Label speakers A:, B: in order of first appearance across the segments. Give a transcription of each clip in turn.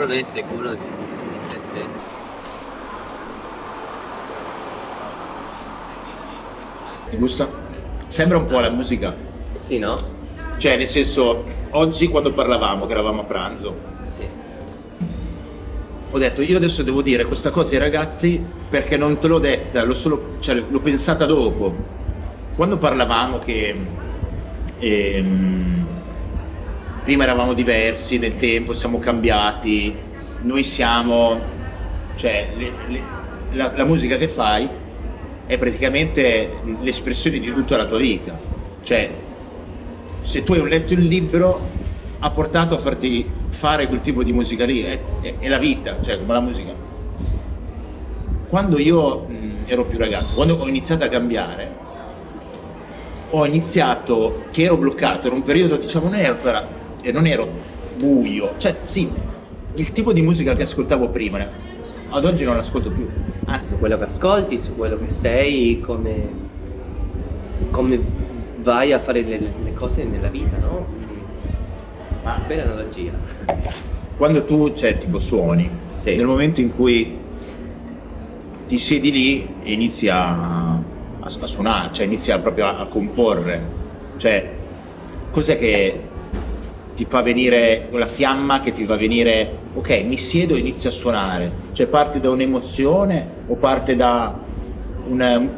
A: uno è sicuro di se stesso.
B: Ti gusta? Sembra un po' la musica.
A: Sì, no?
B: Cioè, nel senso, oggi quando parlavamo, che eravamo a pranzo,
A: Sì.
B: ho detto io adesso devo dire questa cosa ai ragazzi perché non te l'ho detta, l'ho pensata dopo. Quando parlavamo che prima eravamo diversi nel tempo, siamo cambiati, noi siamo, cioè la musica che fai è praticamente l'espressione di tutta la tua vita. Cioè, se tu hai letto il libro, ha portato a farti fare quel tipo di musica lì, è la vita, cioè come la musica. Quando io ero più ragazzo, quando ho iniziato a cambiare, ho iniziato che ero bloccato, era un periodo, diciamo, non ero buio, cioè sì, il tipo di musica che ascoltavo prima, ad oggi non l'ascolto più, anzi.
A: Su quello che ascolti, su quello che sei, come vai a fare le cose nella vita, no? Bella analogia.
B: Quando tu, cioè, tipo suoni,
A: Sì.
B: nel momento in cui ti siedi lì e inizi a suonare, cioè inizi proprio a comporre, cioè cos'è che ti fa venire quella fiamma che ti fa venire, ok, mi siedo e inizio a suonare, cioè parte da un'emozione o parte da un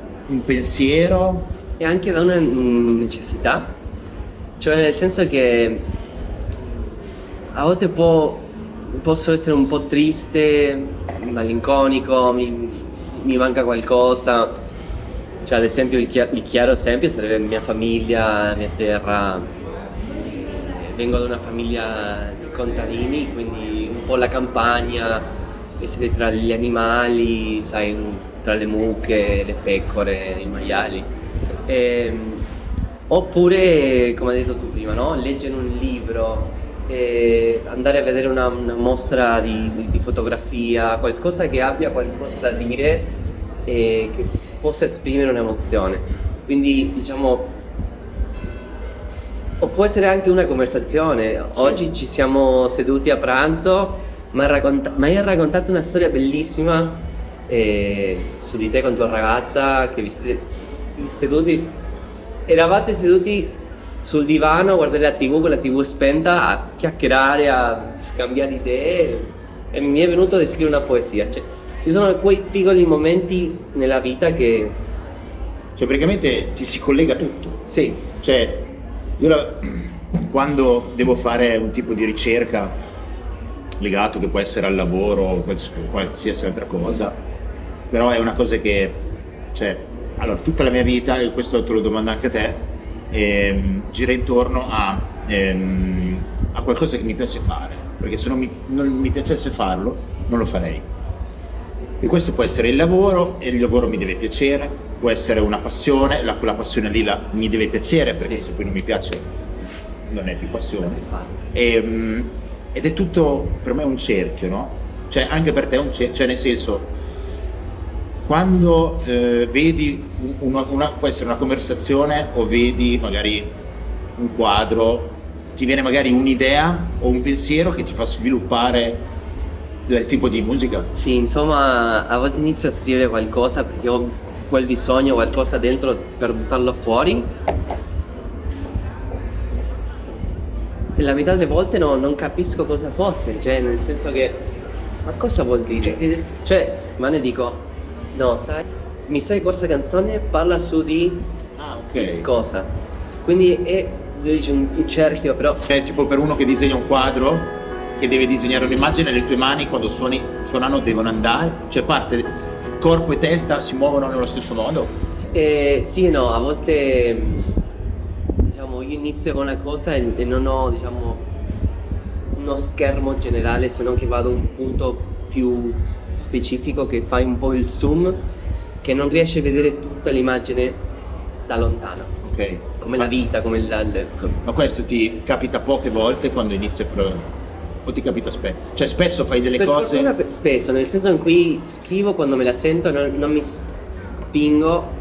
B: pensiero?
A: E anche da una necessità, cioè nel senso che a volte posso essere un po' triste, malinconico, mi manca qualcosa, cioè ad esempio il chiaro esempio sarebbe mia famiglia, mia terra. Vengo da una famiglia di contadini, quindi un po' la campagna, essere tra gli animali, sai, tra le mucche, le pecore, i maiali. Oppure, come hai detto tu prima, no? Leggere un libro, andare a vedere una mostra di fotografia, qualcosa che abbia qualcosa da dire e che possa esprimere un'emozione. Quindi, diciamo, o può essere anche una conversazione. Sì. Oggi ci siamo seduti a pranzo, mi hai raccontato una storia bellissima su di te con tua ragazza, che vi siete seduti, eravate seduti sul divano a guardare la TV con la TV spenta, a chiacchierare, a scambiare idee, e mi è venuto a descrivere una poesia. Cioè, ci sono quei piccoli momenti nella vita che...
B: Cioè praticamente ti si collega tutto.
A: Sì.
B: Cioè, quando devo fare un tipo di ricerca legato, che può essere al lavoro o qualsiasi altra cosa, però è una cosa che, cioè, allora tutta la mia vita, e questo te lo domando anche a te, gira intorno a qualcosa che mi piace fare, perché se non mi piacesse farlo non lo farei. E questo può essere il lavoro, e il lavoro mi deve piacere, può essere una passione, quella passione lì mi deve piacere, perché se poi non mi piace non è più passione. Ed è tutto per me un cerchio, no? Cioè anche per te è un cerchio, cioè nel senso, quando vedi può essere una conversazione o vedi magari un quadro, ti viene magari un'idea o un pensiero che ti fa sviluppare del tipo di musica?
A: Sì, insomma, a volte inizio a scrivere qualcosa perché ho quel bisogno, qualcosa dentro per buttarlo fuori. E la metà delle volte non capisco cosa fosse, cioè nel senso che, ma cosa vuol dire? Cioè, ma ne dico, no, sai, mi sai questa canzone parla su di X cosa. Quindi è un cerchio, però...
B: È tipo per uno che disegna un quadro, che deve disegnare un'immagine, le tue mani quando suonano devono andare, cioè parte corpo e testa si muovono nello stesso modo?
A: Sì e no, a volte diciamo io inizio con una cosa e non ho, diciamo, uno schermo generale, se non che vado a un punto più specifico che fai un po' il zoom, che non riesci a vedere tutta l'immagine da lontano.
B: Ok.
A: Come la vita, come
B: Ma questo ti capita poche volte quando inizi o ti capita spesso? Cioè spesso fai delle cose...
A: Spesso, nel senso in cui scrivo quando me la sento, non mi spingo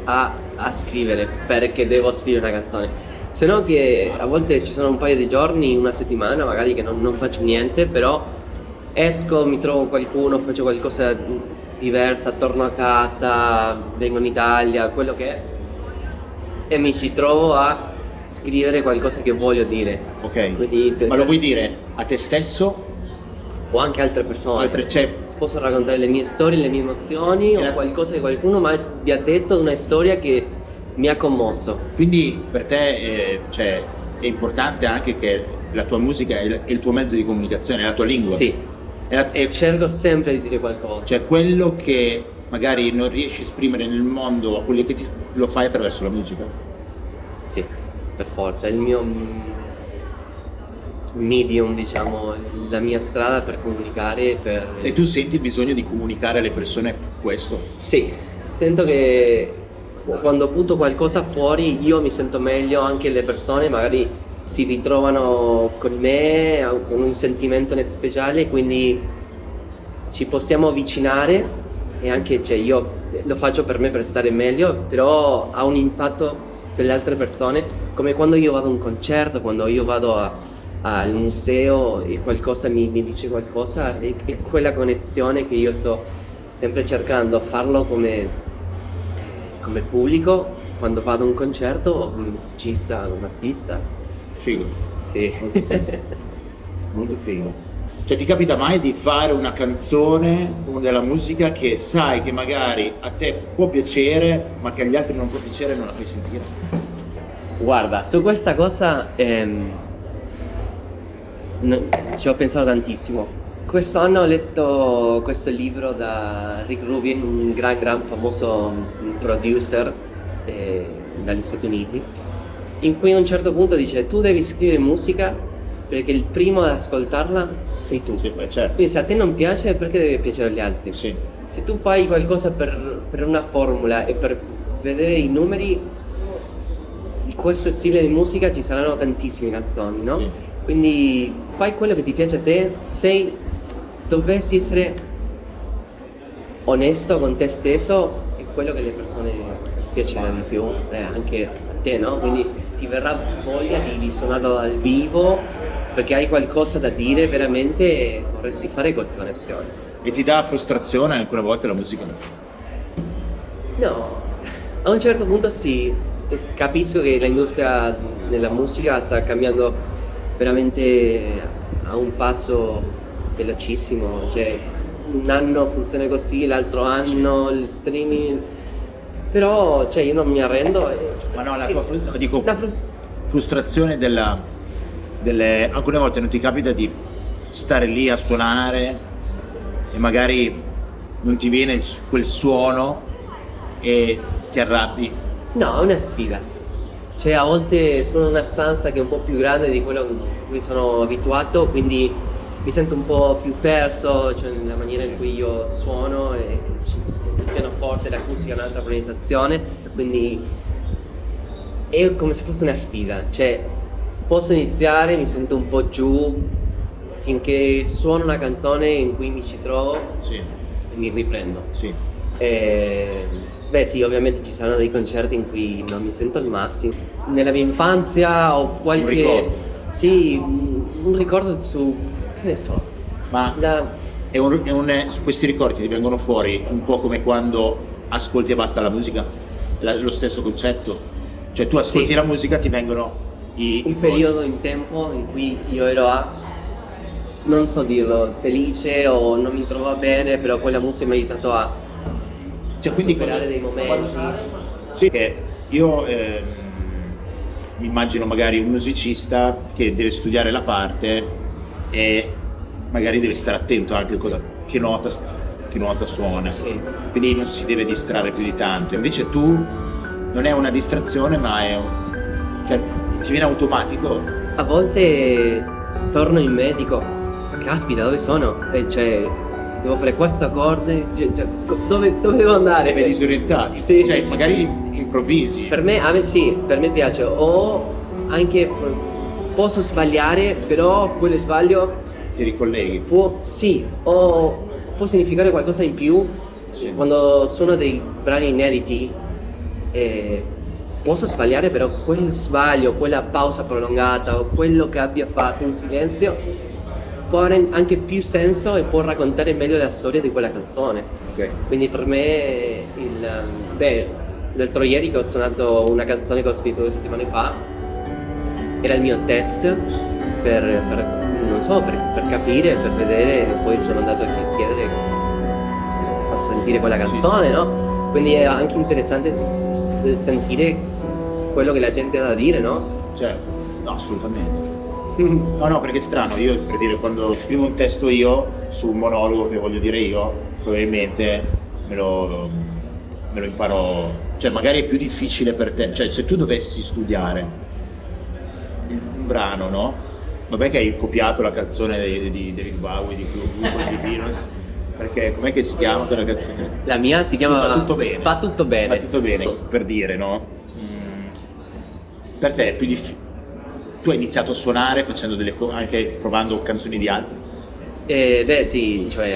A: a scrivere perché devo scrivere una canzone. Se no che a volte ci sono un paio di giorni, una settimana magari che non faccio niente, però esco, mi trovo qualcuno, faccio qualcosa diversa, torno a casa, vengo in Italia, quello che è, e mi ci trovo a scrivere qualcosa che voglio dire.
B: Ok.
A: Quindi
B: Ma lo vuoi dire a te stesso?
A: o anche altre persone.
B: Cioè,
A: Posso raccontare le mie storie, le mie emozioni o qualcosa che qualcuno mi ha detto, una storia che mi ha commosso.
B: quindi per te cioè, è importante anche che la tua musica è il tuo mezzo di comunicazione, è la tua lingua.
A: Sì,
B: È
A: e cerco sempre di dire qualcosa.
B: cioè quello che magari non riesci a esprimere nel mondo, quello che lo fai attraverso la musica.
A: Sì, per forza, è il mio medium, diciamo, la mia strada per comunicare,
B: E tu senti il bisogno di comunicare alle persone questo?
A: Sì, sento che quando butto qualcosa fuori io mi sento meglio, anche le persone magari si ritrovano con me, con un sentimento speciale, quindi ci possiamo avvicinare e anche, cioè, io lo faccio per me per stare meglio, però ha un impatto per le altre persone, come quando io vado a un concerto, quando io vado al museo e qualcosa mi dice qualcosa, e quella connessione che io sto sempre cercando, farlo come pubblico quando vado a un concerto o come musicista, come artista.
B: Figo,
A: Sì.
B: molto figo. Cioè ti capita mai di fare una canzone o della musica che sai che magari a te può piacere ma che agli altri non può piacere e non la fai sentire?
A: Guarda, su questa cosa ci ho pensato tantissimo. Quest'anno ho letto questo libro da Rick Rubin, un gran famoso producer dagli Stati Uniti, in cui a un certo punto dice: tu devi scrivere musica perché il primo ad ascoltarla sei tu.
B: Sì, beh, certo.
A: Quindi se a te non piace, perché deve piacere agli altri?
B: Sì.
A: Se tu fai qualcosa per una formula e per vedere i numeri di questo stile di musica, ci saranno tantissime canzoni, no?
B: Sì.
A: Quindi fai quello che ti piace a te, dovresti essere onesto con te stesso e quello che le persone piacerà di più, anche a te, no? Quindi ti verrà voglia di suonarlo dal vivo perché hai qualcosa da dire veramente e vorresti fare questa connessione.
B: E ti dà frustrazione alcune volte la musica?
A: No, a un certo punto sì, capisco che l'industria della musica sta cambiando veramente a un passo velocissimo, cioè un anno funziona così, l'altro anno il streaming, però cioè, io non mi arrendo.
B: Ma no, la tua dico, frustrazione alcune volte non ti capita di stare lì a suonare e magari non ti viene quel suono e ti arrabbi?
A: No, è una sfida. Cioè a volte sono in una stanza che è un po' più grande di quello in cui sono abituato, quindi mi sento un po' più perso, cioè nella maniera in cui io suono e il pianoforte, l'acustica è un'altra presentazione, quindi è come se fosse una sfida. Cioè posso iniziare, mi sento un po' giù, finché suono una canzone in cui mi ci trovo
B: Sì,
A: e mi riprendo.
B: sì.
A: Beh sì, ovviamente ci saranno dei concerti in cui non mi sento al massimo. Nella mia infanzia ho qualche...
B: Un ricordo.
A: Sì, un ricordo su... che ne so.
B: Ma questi ricordi ti vengono fuori un po' come quando ascolti e basta la musica? Lo stesso concetto? Cioè tu ascolti
A: Sì.
B: la musica, ti vengono i
A: Un periodo in tempo in cui io ero non so dirlo, felice o non mi trovavo bene, però quella musica mi ha aiutato a
B: quindi
A: superare dei momenti.
B: Sì, che io mi immagino magari un musicista che deve studiare la parte e magari deve stare attento anche a che nota suona,
A: Sì.
B: quindi non si deve distrarre più di tanto. Invece tu non è una distrazione, ma cioè, ti viene automatico.
A: A volte torno in me e dico, caspita, dove sono? Cioè, devo fare questo accordo, dove devo andare?
B: Sei disorientato,
A: Sì,
B: cioè
A: sì,
B: magari
A: sì.
B: improvvisi.
A: Per me, sì, per me piace, o anche posso sbagliare, però quello sbaglio
B: Ti ricolleghi.
A: sì, o può significare qualcosa in più.
B: Sì.
A: Quando sono dei brani inediti, posso sbagliare, però quel sbaglio, quella pausa prolungata o quello che abbia fatto un silenzio può avere anche più senso e può raccontare meglio la storia di quella canzone.
B: Ok.
A: Quindi per me l'altro ieri che ho suonato una canzone che ho scritto 2 settimane fa, era il mio test non so, per capire, per vedere, e poi sono andato a chiedere cosa ti fa sentire quella canzone,
B: Sì.
A: no? Quindi è anche interessante sentire quello che la gente ha da dire, no?
B: Certo, no, assolutamente. No, perché è strano, io per dire, quando scrivo un testo io su un monologo che voglio dire io, probabilmente me lo imparo, cioè magari è più difficile per te, cioè se tu dovessi studiare un brano, no? Vabbè che hai copiato la canzone di David Bowie, di Google, di Beatles, perché com'è che si chiama quella canzone?
A: La mia si chiama
B: Va tutto bene.
A: Va tutto bene.
B: Va tutto bene, per dire, no? Per te è più difficile. Tu hai iniziato a suonare facendo anche provando canzoni di altri?
A: Beh sì, cioè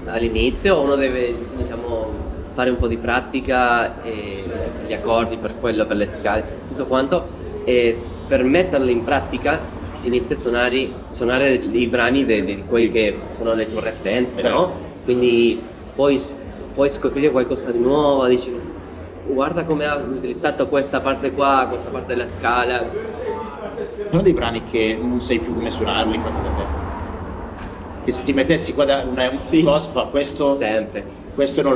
A: all'inizio uno deve, diciamo, fare un po' di pratica per gli accordi, per quello, per le scale, tutto quanto, e per metterli in pratica inizi a suonare i brani di quelli che sono le tue referenze,
B: Certo.
A: no? Quindi puoi scoprire qualcosa di nuovo, dici guarda come ha utilizzato questa parte qua, questa parte della scala.
B: Sono dei brani che non sai più come suonarli fatti da te. Che se ti mettessi qua da
A: Sì.
B: cosa fa questo,
A: Sempre.
B: questo non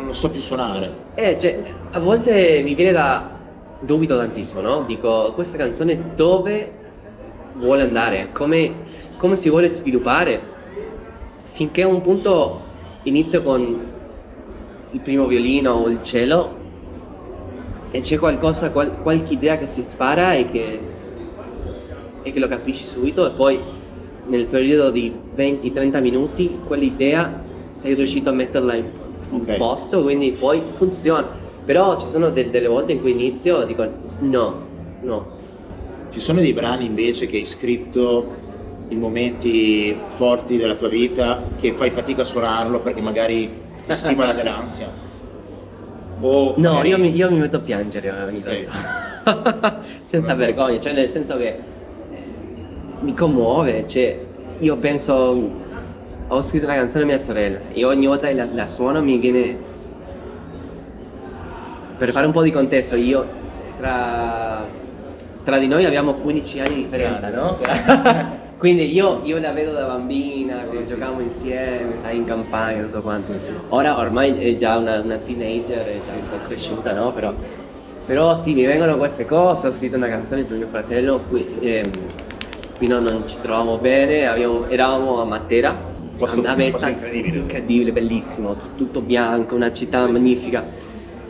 B: lo so più suonare.
A: Cioè, a volte mi viene dubito tantissimo, no? Dico, questa canzone dove vuole andare? Come si vuole sviluppare? Finché a un punto inizio con il primo violino o il cello e c'è qualcosa, qualche idea che si spara e che lo capisci subito, e poi nel periodo di 20-30 minuti quell'idea sei riuscito a metterla in
B: Ok.
A: posto, quindi poi funziona. Però ci sono delle volte in cui inizio e dico no.
B: Ci sono dei brani invece che hai scritto in momenti forti della tua vita che fai fatica a suonarlo perché magari ti stimola dell'ansia? O
A: No,
B: magari-
A: io mi metto a piangere ogni tanto. Senza vergogna, cioè nel senso che mi commuove, cioè io penso, ho scritto una canzone a mia sorella e ogni volta che la suono mi viene, per fare un po' di contesto, io tra di noi abbiamo 15 anni di differenza, no? Quindi io la vedo da bambina, quando
B: Sì,
A: giocavamo
B: sì.
A: insieme, sai, in campagna, tutto quanto.
B: Sì.
A: Ora ormai è già una teenager, è cresciuta, no? Però sì, mi vengono queste cose, ho scritto una canzone per mio fratello, qui non ci trovavamo bene, eravamo a Matera,
B: Posto
A: a Mezza,
B: incredibile.
A: bellissimo, tutto bianco, una città magnifica,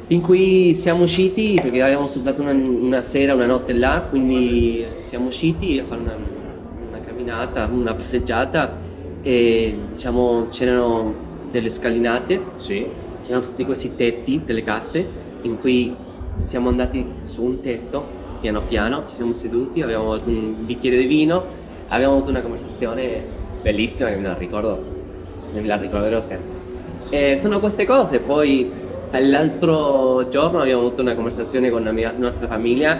A: in cui siamo usciti, perché avevamo soltanto una sera, una notte là, quindi siamo usciti a fare una camminata, una passeggiata, e diciamo c'erano delle scalinate,
B: Sì.
A: c'erano tutti questi tetti delle casse, in cui siamo andati su un tetto, piano piano, ci siamo seduti, avevamo un bicchiere di vino, abbiamo avuto una conversazione bellissima che me la ricorderò sempre. E sono queste cose. Poi l'altro giorno abbiamo avuto una conversazione con la nostra famiglia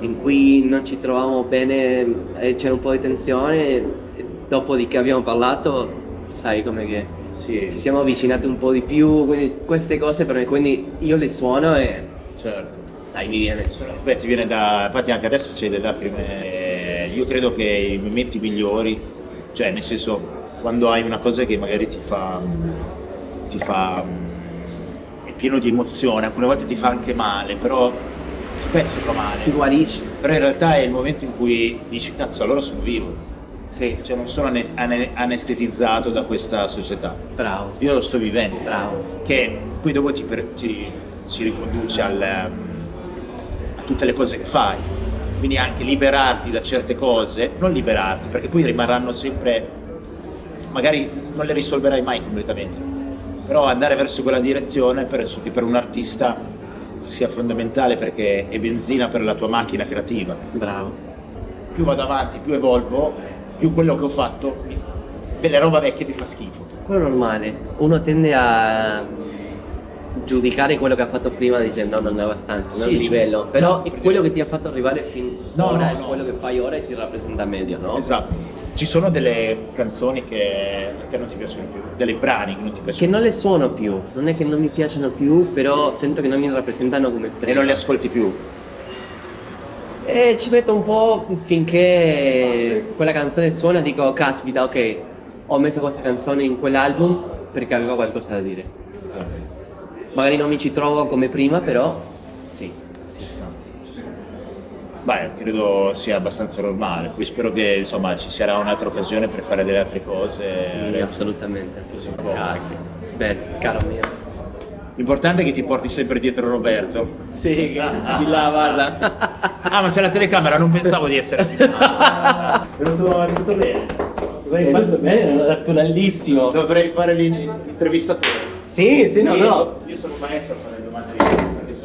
A: in cui non ci trovavamo bene, c'era un po' di tensione, e dopodiché abbiamo parlato, sai come che
B: Sì.
A: ci siamo avvicinati un po' di più, quindi queste cose per me, quindi io le suono e
B: Certo.
A: sai, mi viene.
B: Beh, ti viene infatti anche adesso c'è delle lacrime. Io credo che i momenti migliori, cioè nel senso, quando hai una cosa che magari ti fa è pieno di emozione, alcune volte ti fa anche male, però spesso fa male.
A: Si guarisce.
B: Però in realtà è il momento in cui dici cazzo, allora sono vivo,
A: Sì,
B: cioè non sono anestetizzato da questa società,
A: bravo,
B: io lo sto vivendo,
A: bravo.
B: che poi dopo si riconduce a tutte le cose che fai, quindi anche liberarti da certe cose, non liberarti perché poi rimarranno sempre, magari non le risolverai mai completamente, però andare verso quella direzione penso che per un artista sia fondamentale perché è benzina per la tua macchina creativa.
A: Bravo.
B: Più vado avanti, più evolvo, più quello che ho fatto, delle roba vecchie mi fa schifo.
A: Quello è normale, uno tende a giudicare quello che ha fatto prima dicendo no, non è abbastanza, non è
B: Sì,
A: un livello, però
B: no,
A: è quello che ti ha fatto arrivare fin
B: No,
A: ora,
B: no,
A: è
B: no.
A: quello che fai ora e ti rappresenta meglio, no?
B: Esatto, Ci sono delle canzoni che a te non ti piacciono più, dei brani che non ti
A: Che
B: piacciono
A: non le suono più, non è che non mi piacciono più, però sento che non mi rappresentano come
B: più e
A: prima.
B: non le ascolti più.
A: E ci metto un po' finché quella canzone suona, dico, caspita, ok, ho messo questa canzone in quell'album perché avevo qualcosa da dire. Magari non mi ci trovo come prima, però sì.
B: Ci sta, ci sta. Beh, credo sia abbastanza normale. Poi spero che insomma ci sarà un'altra occasione per fare delle altre cose.
A: Sì, assolutamente, assolutamente. Cacchio. Bene, caro mio.
B: L'importante è che ti porti sempre dietro Roberto.
A: Sì, di là, guarda.
B: Ah, ma c'è la telecamera, non pensavo di essere. È venuto bene.
A: Hai fatto bene, naturalissimo.
B: Dovrei fare l'intervistatore.
A: Sì, sì, no, no.
B: Io sono un maestro a fare domande di